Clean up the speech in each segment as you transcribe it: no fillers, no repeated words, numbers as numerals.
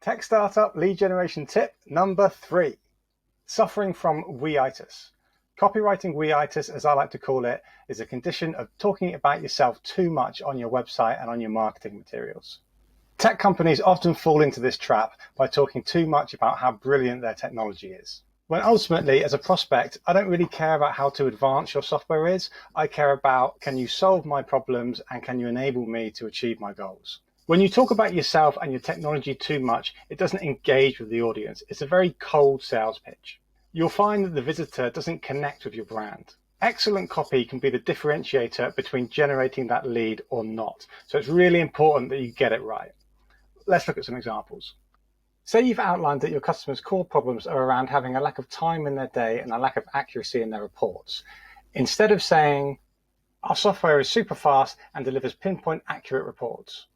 Tech startup lead generation tip number 3, suffering from Weitus. Copywriting Weitus, as I like to call it, is a condition of talking about yourself too much on your website and on your marketing materials. Tech companies often fall into this trap by talking too much about how brilliant their technology is. When ultimately, as a prospect, I don't really care about how to advance your software is. I care about, can you solve my problems and can you enable me to achieve my goals? When you talk about yourself and your technology too much, it doesn't engage with the audience. It's a very cold sales pitch. You'll find that the visitor doesn't connect with your brand. Excellent copy can be the differentiator between generating that lead or not. So it's really important that you get it right. Let's look at some examples. Say you've outlined that your customers' core problems are around having a lack of time in their day and a lack of accuracy in their reports. Instead of saying, our software is super fast and delivers pinpoint accurate reports.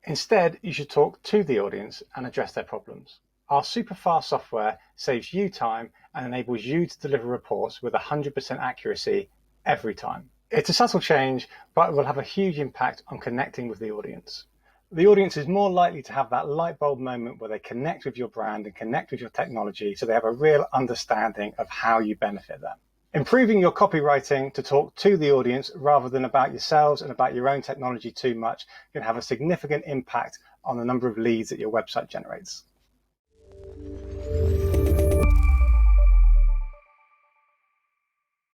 Instead, you should talk to the audience and address their problems. Our super fast software saves you time and enables you to deliver reports with 100% accuracy every time. It's a subtle change, but it will have a huge impact on connecting with the audience. The audience is more likely to have that light bulb moment where they connect with your brand and connect with your technology, so they have a real understanding of how you benefit them. Improving your copywriting to talk to the audience rather than about yourselves and about your own technology too much can have a significant impact on the number of leads that your website generates.